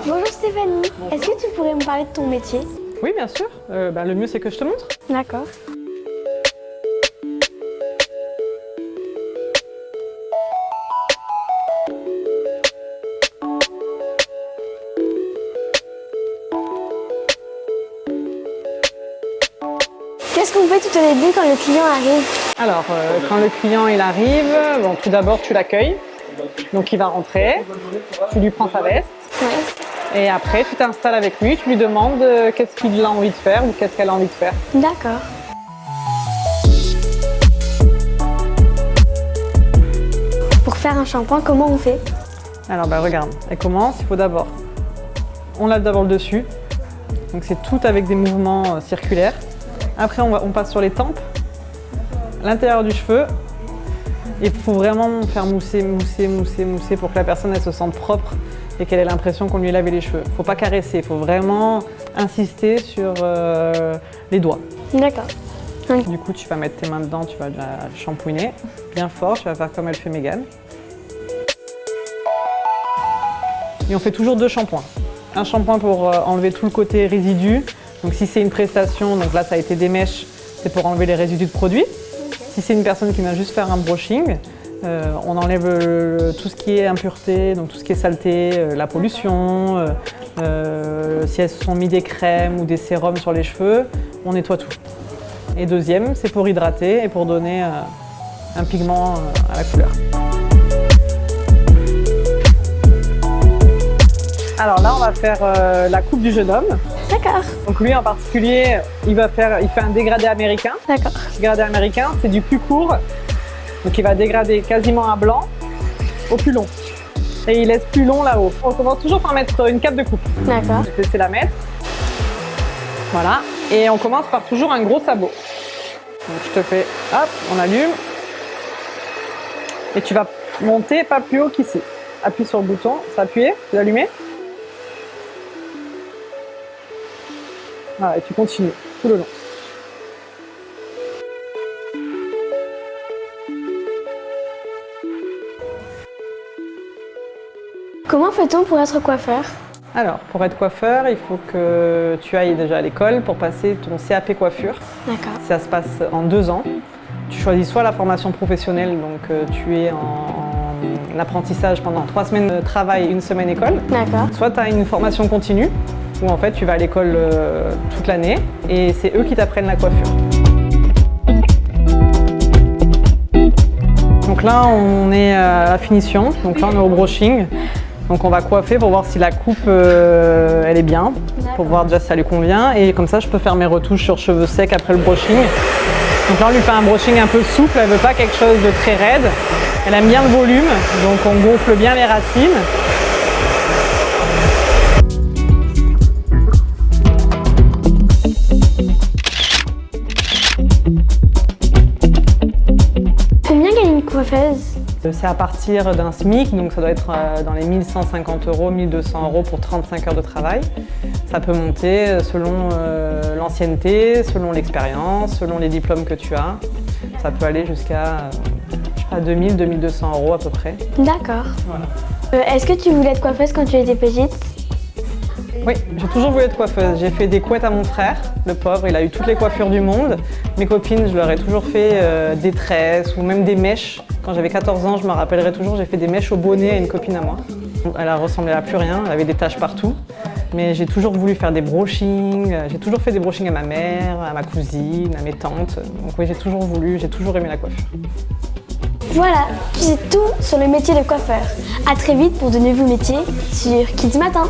Bonjour Stéphanie, est-ce que tu pourrais me parler de ton métier? Oui, bien sûr. Le mieux, c'est que je te montre. D'accord. Qu'est-ce qu'on fait tout au début quand le client arrive? Alors, quand le client il arrive, bon, tout d'abord, tu l'accueilles. Donc, il va rentrer. Tu lui prends sa veste. Ouais. Et après, tu t'installes avec lui. Tu lui demandes qu'est-ce qu'il a envie de faire ou qu'est-ce qu'elle a envie de faire. D'accord. Pour faire un shampoing, comment on fait? Alors, regarde, elle commence. Il faut d'abord... On lave d'abord le dessus. Donc, c'est tout avec des mouvements circulaires. Après, on passe sur les tempes, l'intérieur du cheveu. Il faut vraiment faire mousser pour que la personne elle se sente propre et qu'elle ait l'impression qu'on lui lavait les cheveux. Il ne faut pas caresser, il faut vraiment insister sur les doigts. D'accord. Du coup, tu vas mettre tes mains dedans, tu vas la shampouiner bien fort, tu vas faire comme elle fait Mégane. Et on fait toujours 2 shampoings. Un shampoing pour enlever tout le côté résidu. Donc si c'est une prestation, donc là ça a été des mèches, c'est pour enlever les résidus de produits. Si c'est une personne qui vient juste faire un brushing, on enlève tout ce qui est impureté, donc tout ce qui est saleté, la pollution. Si elles se sont mis des crèmes ou des sérums sur les cheveux, on nettoie tout. Et deuxième, c'est pour hydrater et pour donner un pigment à la couleur. Alors là, on va faire la coupe du jeune homme. D'accord. Donc lui en particulier, il fait un dégradé américain. D'accord. Le dégradé américain, c'est du plus court. Donc il va dégrader quasiment un blanc au plus long. Et il laisse plus long là-haut. On commence toujours par mettre une cape de coupe. D'accord. Je vais te laisser la mettre. Voilà. Et on commence par toujours un gros sabot. Donc je te fais, hop, on allume. Et tu vas monter pas plus haut qu'ici. Appuie sur le bouton, c'est appuyé, tu l'as allumé. Voilà, et tu continues tout le long. Comment fait-on pour être coiffeur? Alors, pour être coiffeur, il faut que tu ailles déjà à l'école pour passer ton CAP coiffure. D'accord. Ça se passe en 2 ans. Tu choisis soit la formation professionnelle, donc tu es en apprentissage pendant 3 semaines de travail, 1 semaine école. D'accord. Soit tu as une formation continue, où en fait tu vas à l'école toute l'année et c'est eux qui t'apprennent la coiffure. Donc là on est à la finition, donc là on est au brushing. Donc on va coiffer pour voir si la coupe elle est bien, pour voir déjà si ça lui convient et comme ça je peux faire mes retouches sur cheveux secs après le brushing. Donc là on lui fait un brushing un peu souple, elle veut pas quelque chose de très raide. Elle aime bien le volume, donc on gonfle bien les racines. Combien gagne une coiffeuse? C'est à partir d'un SMIC, donc ça doit être dans les 1150 €, 1200 € pour 35 heures de travail. Ça peut monter selon l'ancienneté, selon l'expérience, selon les diplômes que tu as. Ça peut aller jusqu'à 2000, 2200 € à peu près. D'accord. Voilà. Est-ce que tu voulais être coiffeuse quand tu étais petite? Oui, j'ai toujours voulu être coiffeuse. J'ai fait des couettes à mon frère, le pauvre, il a eu toutes les coiffures du monde. Mes copines, je leur ai toujours fait des tresses ou même des mèches. Quand j'avais 14 ans, je me rappellerai toujours, j'ai fait des mèches au bonnet à une copine à moi. Elle ne ressemblait à plus rien, elle avait des taches partout. Mais j'ai toujours voulu faire des brushings, j'ai toujours fait des brushings à ma mère, à ma cousine, à mes tantes. Donc oui, j'ai toujours aimé la coiffure. Voilà, tu sais tout sur le métier de coiffeur. À très vite pour de nouveaux métiers sur Kids Matin.